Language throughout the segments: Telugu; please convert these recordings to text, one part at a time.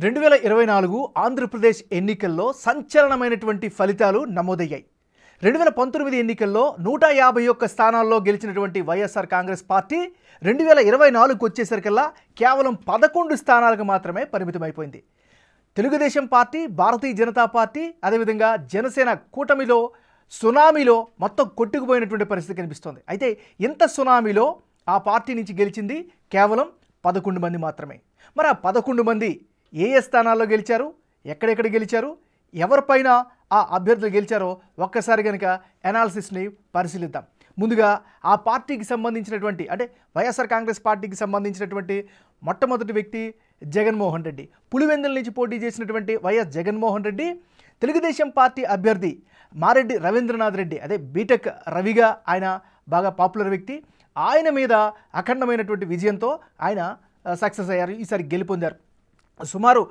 2024 ఆంధ్రప్రదేశ్ ఎన్నికల్లో సంచలనమైనటువంటి ఫలితాలు నమోదయ్యాయి. 2019 ఎన్నికల్లో 151 స్థానాల్లో గెలిచినటువంటి వైఎస్ఆర్ కాంగ్రెస్ పార్టీ 2024కు వచ్చేసరికల్లా కేవలం 11 స్థానాలకు మాత్రమే పరిమితమైపోయింది. తెలుగుదేశం పార్టీ, భారతీయ జనతా పార్టీ, అదేవిధంగా జనసేన కూటమిలో సునామీలో మొత్తం కొట్టుకుపోయినటువంటి పరిస్థితి కనిపిస్తోంది. అయితే ఇంత సునామీలో ఆ పార్టీ నుంచి గెలిచింది కేవలం 11 మంది మాత్రమే. మరి ఆ 11 మంది ఏ స్థానాల్లో గెలిచారు, ఎక్కడెక్కడ గెలిచారు, ఎవరిపైన ఆ అభ్యర్థులు గెలిచారో ఒక్కసారి కనుక అనాలిసిస్ని పరిశీలిద్దాం. ముందుగా ఆ పార్టీకి సంబంధించినటువంటి అంటే వైఎస్ఆర్ కాంగ్రెస్ పార్టీకి సంబంధించినటువంటి మొట్టమొదటి వ్యక్తి జగన్మోహన్ రెడ్డి. పులివెందుల నుంచి పోటీ చేసినటువంటి వైఎస్ జగన్మోహన్ రెడ్డి తెలుగుదేశం పార్టీ అభ్యర్థి మారెడ్డి రవీంద్రనాథ్ రెడ్డి, అదే బీటెక్ రవిగా ఆయన బాగా పాపులర్ వ్యక్తి. ఆయన మీద అఖండమైనటువంటి విజయంతో ఆయన సక్సెస్ అయ్యారు, ఈసారి గెలుపొందారు. సుమారు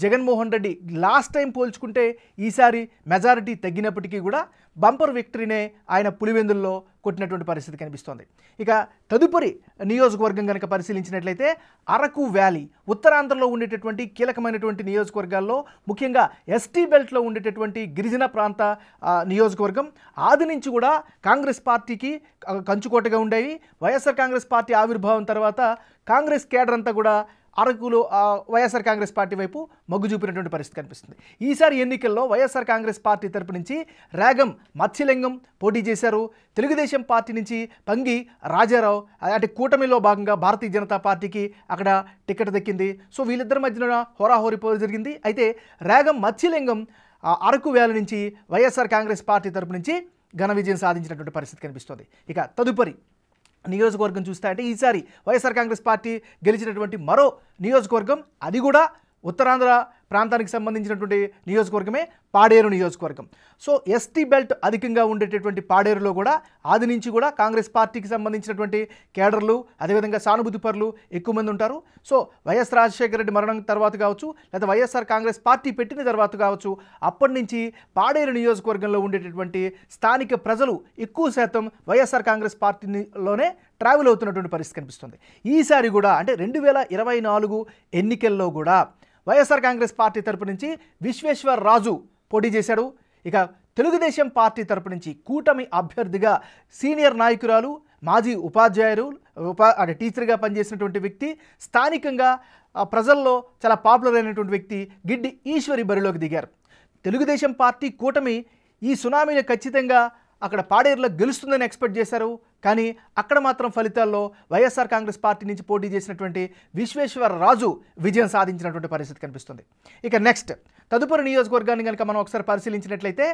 జగన్మోహన్ రెడ్డి లాస్ట్ టైం పోల్చుకుంటే ఈసారి మెజారిటీ తగ్గినప్పటికీ కూడా బంపర్ విక్టరీనే ఆయన పులివెందుల్లో కొట్టినటువంటి పరిస్థితి కనిపిస్తోంది. ఇక తదుపరి నియోజకవర్గం కనుక పరిశీలించినట్లయితే అరకు వ్యాలీ, ఉత్తరాంధ్రలో ఉండేటటువంటి కీలకమైనటువంటి నియోజకవర్గాల్లో ముఖ్యంగా ఎస్టీ బెల్ట్లో ఉండేటటువంటి గిరిజన ప్రాంత నియోజకవర్గం ఆది నుంచి కూడా కాంగ్రెస్ పార్టీకి కంచుకోటగా ఉండేవి. వైఎస్ఆర్ కాంగ్రెస్ పార్టీ ఆవిర్భావం తర్వాత కాంగ్రెస్ కేడర్ అంతా కూడా అరకులో వైఎస్ఆర్ కాంగ్రెస్ పార్టీ వైపు మొగ్గు చూపినటువంటి పరిస్థితి కనిపిస్తుంది. ఈసారి ఎన్నికల్లో వైఎస్ఆర్ కాంగ్రెస్ పార్టీ తరపు నుంచి రేగం మత్స్యలింగం పోటీ చేశారు. తెలుగుదేశం పార్టీ నుంచి పంగి రాజారావు, అంటే కూటమిలో భాగంగా భారతీయ జనతా పార్టీకి అక్కడ టికెట్ దక్కింది. సో వీళ్ళిద్దరి మధ్యన హోరాహోరీ పోరు జరిగింది. అయితే రేగం మత్స్యలింగం అరకు వ్యాలీ నుంచి వైఎస్ఆర్ కాంగ్రెస్ పార్టీ తరపు నుంచి ఘన విజయం సాధించినటువంటి పరిస్థితి కనిపిస్తుంది. ఇక తదుపరి నియోజకవర్గం చూస్తే అంటే ఈసారి వైఎస్ఆర్ కాంగ్రెస్ పార్టీ గెలిచినటువంటి మరో నియోజకవర్గం, అది కూడా ఉత్తరాంధ్ర ప్రాంతానికి సంబంధించినటువంటి నియోజకవర్గమే పాడేరు నియోజకవర్గం. సో ఎస్టీ బెల్ట్ అధికంగా ఉండేటటువంటి పాడేరులో కూడా ఆది నుంచి కూడా కాంగ్రెస్ పార్టీకి సంబంధించినటువంటి కేడర్లు, అదేవిధంగా సానుభూతి పరులు ఎక్కువ మంది ఉంటారు. సో వైఎస్ రాజశేఖర రెడ్డి మరణం తర్వాత కావచ్చు, లేదా వైఎస్ఆర్ కాంగ్రెస్ పార్టీ పెట్టిన తర్వాత కావచ్చు, అప్పటి నుంచి పాడేరు నియోజకవర్గంలో ఉండేటటువంటి స్థానిక ప్రజలు ఎక్కువ శాతం వైఎస్ఆర్ కాంగ్రెస్ పార్టీలోనే ట్రావెల్ అవుతున్నటువంటి పరిస్థితి కనిపిస్తుంది. ఈసారి కూడా అంటే 2024 ఎన్నికల్లో కూడా వైఎస్ఆర్ కాంగ్రెస్ పార్టీ తరపు నుంచి విశ్వేశ్వర్ రాజు పోటీ చేశాడు. ఇక తెలుగుదేశం పార్టీ తరపు నుంచి కూటమి అభ్యర్థిగా సీనియర్ నాయకురాలు, మాజీ ఉపాధ్యాయులు, అంటే టీచర్గా పనిచేసినటువంటి వ్యక్తి, స్థానికంగా ప్రజల్లో చాలా పాపులర్ అయినటువంటి వ్యక్తి గిడ్డి ఈశ్వరి బరిలోకి దిగారు. తెలుగుదేశం పార్టీ కూటమి ఈ సునామీని ఖచ్చితంగా అక్కడ పాడేరులో గెలుస్తుందని ఎక్స్పెక్ట్ చేశారు. కానీ అక్కడ మాత్రం ఫలితాల్లో వైఎస్ఆర్ కాంగ్రెస్ పార్టీ నుంచి పోటీ చేసినటువంటి విశ్వేశ్వర రాజు విజయం సాధించినటువంటి పరిస్థితి కనిపిస్తుంది. ఇక నెక్స్ట్ తదుపరి నియోజకవర్గాన్ని కనుక మనం ఒకసారి పరిశీలించినట్లయితే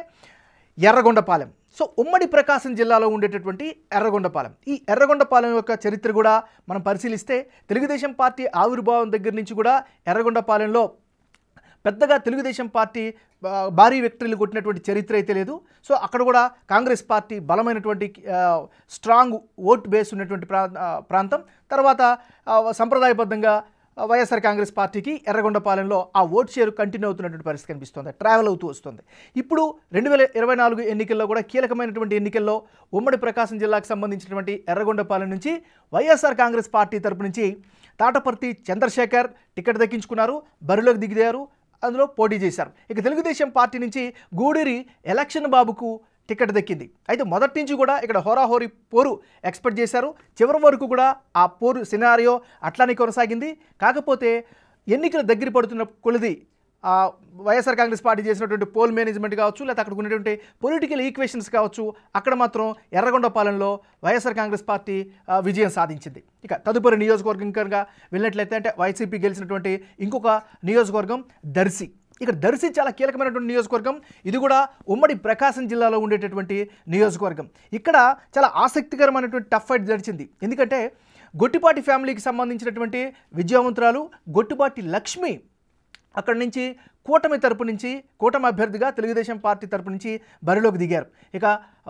ఎర్రగొండపాలెం. సో ఉమ్మడి ప్రకాశం జిల్లాలో ఉండేటటువంటి ఎర్రగొండపాలెం, ఈ ఎర్రగొండపాలెం యొక్క చరిత్ర కూడా మనం పరిశీలిస్తే తెలుగుదేశం పార్టీ ఆవిర్భావం దగ్గర నుంచి కూడా ఎర్రగొండపాలెంలో పెద్దగా తెలుగుదేశం పార్టీ భారీ విక్టరీలు కొట్టినటువంటి చరిత్ర అయితే లేదు. సో అక్కడ కూడా కాంగ్రెస్ పార్టీ బలమైనటువంటి స్ట్రాంగ్ ఓట్ బేస్ ఉన్నటువంటి ప్రాంతం. తర్వాత సంప్రదాయబద్ధంగా వైఎస్ఆర్ కాంగ్రెస్ పార్టీకి ఎర్రగొండపాలెంలో ఆ ఓట్ షేర్ కంటిన్యూ అవుతున్నటువంటి పరిస్థితి కనిపిస్తుంది, ట్రావెల్ అవుతూ వస్తుంది. ఇప్పుడు 2024 ఎన్నికల్లో కూడా కీలకమైనటువంటి ఎన్నికల్లో ఉమ్మడి ప్రకాశం జిల్లాకు సంబంధించినటువంటి ఎర్రగొండపాలెం నుంచి వైఎస్ఆర్ కాంగ్రెస్ పార్టీ తరపు నుంచి తాటపర్తి చంద్రశేఖర్ టికెట్ దక్కించుకున్నారు, బరిలోకి దిగారు, అందులో పోటీ చేశారు. ఇక తెలుగుదేశం పార్టీ నుంచి గూడూరి ఎలక్షన్ బాబుకు టికెట్ దక్కింది. అయితే మొదటి నుంచి కూడా ఇక్కడ హోరాహోరీ పోరు ఎక్స్పెక్ట్ చేశారు. చివరి వరకు కూడా ఆ పోరు సినారియో అట్లానే కొనసాగింది. కాకపోతే ఎన్నికలు దగ్గర పడుతున్న కొలిది వైఎస్ఆర్ కాంగ్రెస్ పార్టీ చేసినటువంటి పోల్ మేనేజ్మెంట్ కావచ్చు, లేకపోతే అక్కడ ఉన్నటువంటి పొలిటికల్ ఈక్వేషన్స్ కావచ్చు, అక్కడ మాత్రం ఎర్రగొండపాలెంలో వైఎస్ఆర్ కాంగ్రెస్ పార్టీ విజయం సాధించింది. ఇక తదుపరి నియోజకవర్గం కనుక వెళ్ళినట్లయితే అంటే వైసీపీ గెలిచినటువంటి ఇంకొక నియోజకవర్గం దర్శి. ఇక్కడ దర్శి చాలా కీలకమైనటువంటి నియోజకవర్గం, ఇది కూడా ఉమ్మడి ప్రకాశం జిల్లాలో ఉండేటటువంటి నియోజకవర్గం. ఇక్కడ చాలా ఆసక్తికరమైనటువంటి టఫ్ ఫైట్ జరిచింది. ఎందుకంటే గొట్టిపాటి ఫ్యామిలీకి సంబంధించినటువంటి విద్యావంతురాలు గొట్టిపాటి లక్ష్మి అక్కడి నుంచి కూటమి తరపు నుంచి కూటమి అభ్యర్థిగా తెలుగుదేశం పార్టీ తరపు నుంచి బరిలోకి దిగారు. ఇక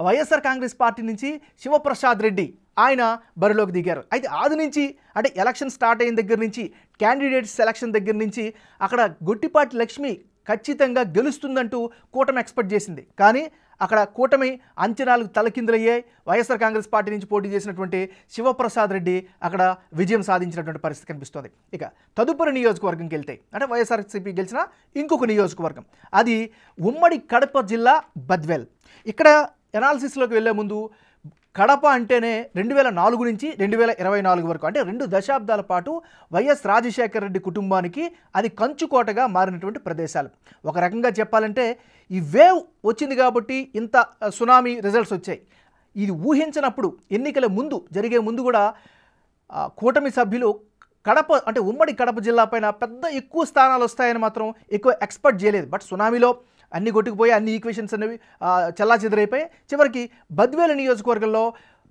వైఎస్ఆర్ కాంగ్రెస్ పార్టీ నుంచి శివప్రసాద్ రెడ్డి ఆయన బరిలోకి దిగారు. అయితే ఆది నుంచి అంటే ఎలక్షన్ స్టార్ట్ అయిన దగ్గర నుంచి క్యాండిడేట్స్ సెలక్షన్ దగ్గర నుంచి అక్కడ గొట్టిపాటి లక్ష్మి ఖచ్చితంగా గెలుస్తుందంటూ కూటమి ఎక్స్పెక్ట్ చేసింది. కానీ అక్కడ కూటమి అంచనాలకు తలకిందులయ్యాయి. వైఎస్ఆర్ కాంగ్రెస్ పార్టీ నుంచి పోటీ చేసినటువంటి శివప్రసాద్ రెడ్డి అక్కడ విజయం సాధించినటువంటి పరిస్థితి కనిపిస్తుంది. ఇక తదుపరి నియోజకవర్గంకి వెళ్తే అంటే వైఎస్ఆర్సీపీ గెలిచిన ఇంకొక నియోజకవర్గం, అది ఉమ్మడి కడప జిల్లా బద్వేల్. ఇక్కడ ఎనాలిసిస్లోకి వెళ్లే ముందు కడప అంటేనే 2004 నుంచి 2024 వరకు అంటే 2 దశాబ్దాల పాటు వైఎస్ రాజశేఖర రెడ్డి కుటుంబానికి అది కంచుకోటగా మారినటువంటి ప్రదేశాలు. ఒక రకంగా చెప్పాలంటే ఈ వేవ్ వచ్చింది కాబట్టి ఇంత సునామీ రిజల్ట్స్ వచ్చాయి. ఇది ఊహించినప్పుడు ఎన్నికల ముందు జరిగే ముందు కూడా కూటమి సభ్యులు కడప అంటే ఉమ్మడి కడప జిల్లా పైన పెద్ద ఎక్కువ స్థానాలు వస్తాయని మాత్రం ఎక్కువ ఎక్స్పెక్ట్ చేయలేదు. బట్ సునామీలో అన్ని కొట్టుకుపోయి అన్ని ఈక్వేషన్స్ అనేవి చెల్లాచెదరైపోయి చివరికి బద్వేలు నియోజకవర్గంలో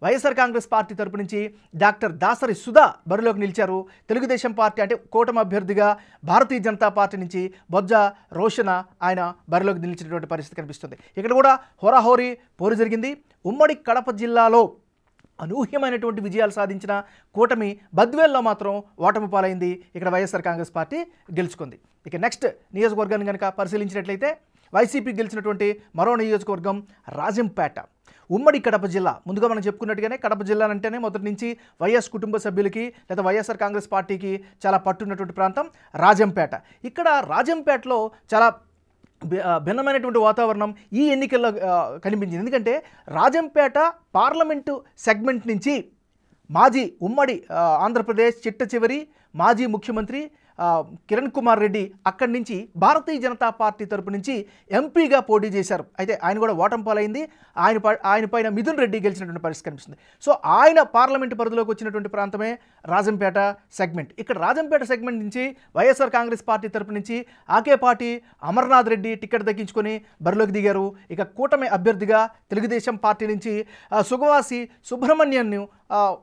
వైఎస్ఆర్ కాంగ్రెస్ పార్టీ తరపు నుంచి డాక్టర్ దాసరి సుధా బరిలోకి నిలిచారు. తెలుగుదేశం పార్టీ అంటే కూటమి అభ్యర్థిగా భారతీయ జనతా పార్టీ నుంచి బొజ్జ రోషన ఆయన బరిలోకి నిలిచినటువంటి పరిస్థితి కనిపిస్తుంది. ఇక్కడ కూడా హోరాహోరీ పోరు జరిగింది. ఉమ్మడి కడప జిల్లాలో అనూహ్యమైనటువంటి విజయాలు సాధించిన కూటమి బద్వేల్లో మాత్రం ఓటమి పాలైంది. ఇక్కడ వైఎస్ఆర్ కాంగ్రెస్ పార్టీ గెలుచుకుంది. ఇక నెక్స్ట్ నియోజకవర్గాన్ని కనుక పరిశీలించినట్లయితే వైసీపీ గెలిచినటువంటి మరో నియోజకవర్గం రాజంపేట. ఉమ్మడి కడప జిల్లా, ముందుగా మనం చెప్పుకున్నట్టుగానే కడప జిల్లా అంటేనే మొదటి నుంచి వైఎస్ కుటుంబ సభ్యులకి లేదా వైఎస్ఆర్ కాంగ్రెస్ పార్టీకి చాలా పట్టున్నటువంటి ప్రాంతం రాజంపేట. ఇక్కడ రాజంపేటలో చాలా భిన్నమైనటువంటి వాతావరణం ఈ ఎన్నికల్లో కనిపించింది. ఎందుకంటే రాజంపేట పార్లమెంటు సెగ్మెంట్ నుంచి మాజీ ఉమ్మడి ఆంధ్రప్రదేశ్ చిట్ట చివరి మాజీ ముఖ్యమంత్రి కిరణ్ కుమార్ రెడ్డి అక్కడి నుంచి భారతీయ జనతా పార్టీ తరపు నుంచి ఎంపీగా పోటీ చేశారు. అయితే ఆయన కూడా ఓటమి పాలైంది. ఆయన పైన మిథున్ రెడ్డి గెలిచినటువంటి పరిస్థితి కనిపిస్తుంది. సో ఆయన పార్లమెంటు పరిధిలోకి వచ్చినటువంటి ప్రాంతమే రాజంపేట సెగ్మెంట్. ఇక్కడ రాజంపేట సెగ్మెంట్ నుంచి వైఎస్ఆర్ కాంగ్రెస్ పార్టీ తరపు నుంచి ఆకేపాటి అమర్నాథ్ రెడ్డి టికెట్ దక్కించుకొని బరిలోకి దిగారు. ఇక కూటమి అభ్యర్థిగా తెలుగుదేశం పార్టీ నుంచి సుగవాసి సుబ్రహ్మణ్యన్ను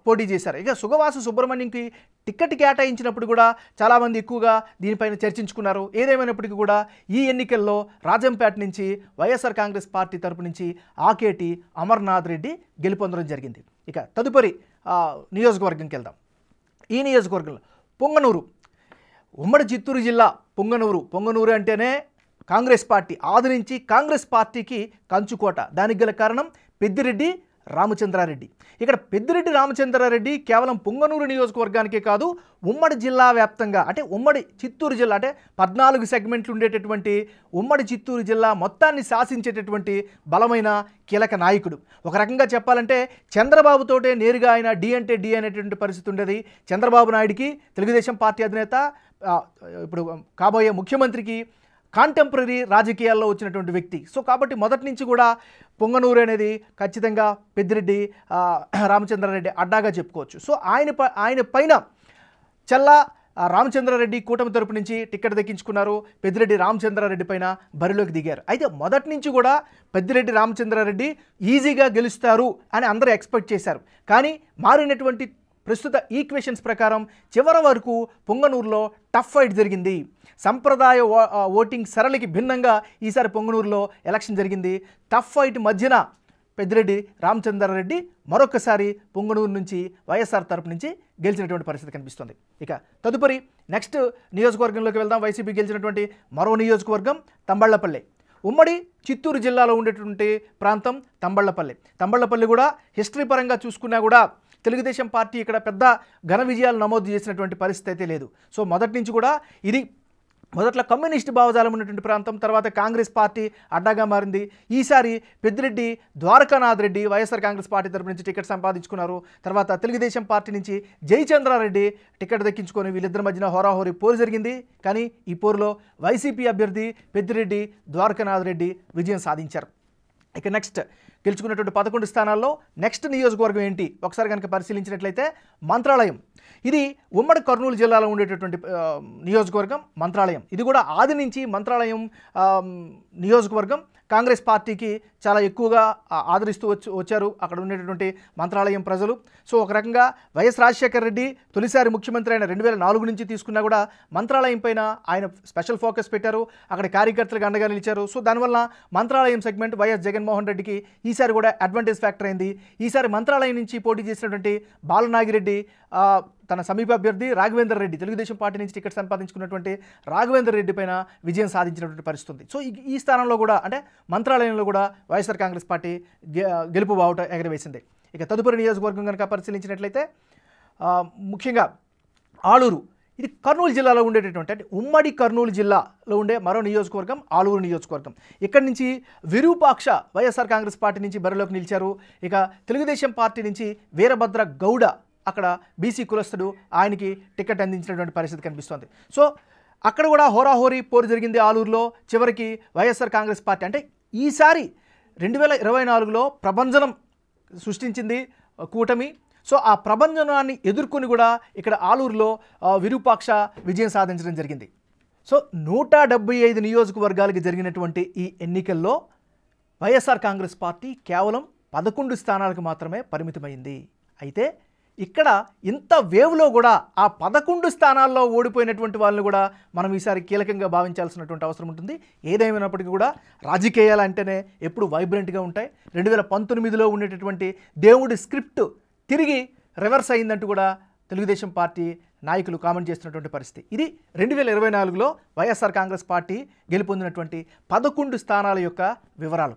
పోటీ చేశారు. ఇక సుగవాసి సుబ్రహ్మణ్యంకి టికెట్ కేటాయించినప్పుడు కూడా చాలామంది ఎక్కువగా దీనిపైన చర్చించుకున్నారు. ఏదేమైనప్పటికీ కూడా ఈ ఎన్నికల్లో రాజంపేట నుంచి వైఎస్ఆర్ కాంగ్రెస్ పార్టీ తరపు నుంచి ఆకేటి అమర్నాథ్ రెడ్డి గెలుపొందడం జరిగింది. ఇక తదుపరి నియోజకవర్గంకి వెళ్దాం. ఈ నియోజకవర్గంలో పొంగనూరు, ఉమ్మడి చిత్తూరు జిల్లా పొంగనూరు అంటేనే కాంగ్రెస్ పార్టీ ఆది నుంచి కాంగ్రెస్ పార్టీకి కంచుకోట. దానికి గల కారణం పెద్దిరెడ్డి రామచంద్రారెడ్డి. ఇక్కడ పెద్దిరెడ్డి రామచంద్రారెడ్డి కేవలం పొంగనూరు నియోజకవర్గానికే కాదు ఉమ్మడి జిల్లా వ్యాప్తంగా అంటే ఉమ్మడి చిత్తూరు జిల్లా అంటే 14 సెగ్మెంట్లు ఉండేటటువంటి ఉమ్మడి చిత్తూరు జిల్లా మొత్తాన్ని శాసించేటటువంటి బలమైన కీలక నాయకుడు. ఒక రకంగా చెప్పాలంటే చంద్రబాబుతోటే నేరుగా ఆయన డి అంటే డి అనేటువంటి పరిస్థితి ఉండేది. చంద్రబాబు నాయుడికి తెలుగుదేశం పార్టీ అధినేత ఇప్పుడు కాబోయే ముఖ్యమంత్రికి కాంటెంపరీ రాజకీయాల్లో వచ్చినటువంటి వ్యక్తి. సో కాబట్టి మొదటి నుంచి కూడా పొంగనూరు అనేది ఖచ్చితంగా పెద్దిరెడ్డి రామచంద్రారెడ్డి అడ్డాగా చెప్పుకోవచ్చు. సో ఆయన పైన చల్లా రామచంద్రారెడ్డి కూటమి తరపు నుంచి టికెట్ దక్కించుకున్నారు. పెద్దిరెడ్డి రామచంద్రారెడ్డి పైన బరిలోకి దిగారు. అయితే మొదటి నుంచి కూడా పెద్దిరెడ్డి రామచంద్రారెడ్డి ఈజీగా గెలుస్తారు అని అందరూ ఎక్స్పెక్ట్ చేశారు. కానీ మారినటువంటి ప్రస్తుత ఈక్వేషన్స్ ప్రకారం చివరి వరకు పొంగనూరులో టఫ్ ఫైట్ జరిగింది. సంప్రదాయ ఓటింగ్ సరళికి భిన్నంగా ఈసారి పొంగనూరులో ఎలక్షన్ జరిగింది. టఫ్ ఫైట్ మధ్యన పెద్దిరెడ్డి రామచంద్రారెడ్డి మరొకసారి పొంగనూరు నుంచి వైఎస్ఆర్ తరపు నుంచి గెలిచినటువంటి పరిస్థితి కనిపిస్తుంది. ఇక తదుపరి నెక్స్ట్ నియోజకవర్గంలోకి వెళ్దాం. వైసీపీ గెలిచినటువంటి మరో నియోజకవర్గం తంబళ్లపల్లి. ఉమ్మడి చిత్తూరు జిల్లాలో ఉండేటువంటి ప్రాంతం తంబళ్లపల్లి కూడా హిస్టరీ పరంగా చూసుకున్నా కూడా తెలుగుదేశం పార్టీ ఇక్కడ పెద్ద ఘన విజయాలు నమోదు చేసినటువంటి పరిస్థితి అయితే లేదు. సో మొదటి నుంచి కూడా ఇది మొదట్లో కమ్యూనిస్ట్ భావజాలం ఉన్నటువంటి ప్రాంతం, తర్వాత కాంగ్రెస్ పార్టీ అడ్డాగా మారింది. ఈసారి పెద్దిరెడ్డి ద్వారకానాథ్ రెడ్డి వైఎస్ఆర్ కాంగ్రెస్ పార్టీ తరపు నుంచి టికెట్ సంపాదించుకున్నారు. తర్వాత తెలుగుదేశం పార్టీ నుంచి జయచంద్రారెడ్డి టికెట్ దక్కించుకొని వీళ్ళిద్దరి మధ్యన హోరాహోరీ పోరు జరిగింది. కానీ ఈ పోరులో వైసీపీ అభ్యర్థి పెద్దిరెడ్డి ద్వారకానాథ్ రెడ్డి విజయం సాధించారు. ఇక నెక్స్ట్ గెలుచుకున్నటువంటి 11 స్థానాల్లో నెక్స్ట్ నియోజకవర్గం ఏంటి ఒకసారి కనుక పరిశీలించినట్లయితే మంత్రాలయం. ఇది ఉమ్మడి కర్నూలు జిల్లాలో ఉండేటటువంటి నియోజకవర్గం మంత్రాలయం. ఇది కూడా ఆది నుంచి మంత్రాలయం నియోజకవర్గం కాంగ్రెస్ పార్టీకి చాలా ఎక్కువగా ఆదరిస్తూ వచ్చారు అక్కడ ఉండేటటువంటి మంత్రాలయం ప్రజలు. సో ఒక రకంగా వైఎస్ రాజశేఖర రెడ్డి తొలిసారి ముఖ్యమంత్రి అయిన 2004 నుంచి తీసుకున్నా కూడా మంత్రాలయం పైన ఆయన స్పెషల్ ఫోకస్ పెట్టారు. అక్కడ కార్యకర్తలకు అండగా నిలిచారు. సో దానివల్ల మంత్రాలయం సెగ్మెంట్ వైఎస్ జగన్మోహన్ రెడ్డికి ఈసారి కూడా అడ్వాంటేజ్ ఫ్యాక్టర్ అయింది. ఈసారి మంత్రాలయం నుంచి పోటీ చేసినటువంటి బాలనాగిరెడ్డి తన సమీప అభ్యర్థి రాఘవేందర్ రెడ్డి, తెలుగుదేశం పార్టీ నుంచి టికెట్ సంపాదించుకున్నటువంటి రాఘవేందర్ రెడ్డి పైన విజయం సాధించినటువంటి పరిస్థితి ఉంది. సో ఈ స్థానంలో కూడా అంటే మంత్రాలయంలో కూడా వైఎస్ఆర్ కాంగ్రెస్ పార్టీ గెలుపు బావుట ఎగరవేసింది. ఇక తదుపరి నియోజకవర్గం కనుక పరిశీలించినట్లయితే ముఖ్యంగా ఆలూరు, ఇది కర్నూలు జిల్లాలో ఉండేటటువంటి అంటే ఉమ్మడి కర్నూలు జిల్లాలో ఉండే మరో నియోజకవర్గం ఆలూరు నియోజకవర్గం. ఇక్కడి నుంచి విరూపాక్ష వైఎస్ఆర్ కాంగ్రెస్ పార్టీ నుంచి బరిలోకి నిలిచారు. ఇక తెలుగుదేశం పార్టీ నుంచి వీరభద్ర గౌడ, అక్కడ బీసీ కులస్తుడు, ఆయనకి టికెట్ అందించినటువంటి పరిస్థితి కనిపిస్తోంది. సో అక్కడ కూడా హోరాహోరీ పోరు జరిగింది ఆలూరులో. చివరికి వైఎస్ఆర్ కాంగ్రెస్ పార్టీ అంటే ఈసారి 2024లో ప్రభంజనం సృష్టించింది కూటమి. సో ఆ ప్రభంజనాన్ని ఎదుర్కొని కూడా ఇక్కడ ఆలూరులో విరూపాక్ష విజయం సాధించడం జరిగింది. సో 175 నియోజకవర్గాలకి జరిగినటువంటి ఈ ఎన్నికల్లో వైఎస్ఆర్ కాంగ్రెస్ పార్టీ కేవలం 11 స్థానాలకు మాత్రమే పరిమితమైంది. అయితే ఇక్కడ ఇంత వేవ్లో కూడా ఆ 11 స్థానాల్లో ఓడిపోయినటువంటి వాళ్ళని కూడా మనం ఈసారి కీలకంగా భావించాల్సినటువంటి అవసరం ఉంటుంది. ఏదేమైనప్పటికీ కూడా రాజకీయాలు అంటేనే ఎప్పుడు వైబ్రెంట్గా ఉంటాయి. 2019లో ఉండేటటువంటి దేవుడి స్క్రిప్ట్ తిరిగి రివర్స్ అయిందంటూ కూడా తెలుగుదేశం పార్టీ నాయకులు కామెంట్ చేస్తున్నటువంటి పరిస్థితి. ఇది 2024లో వైఎస్ఆర్ కాంగ్రెస్ పార్టీ గెలుపొందినటువంటి 11 స్థానాల యొక్క వివరాలు.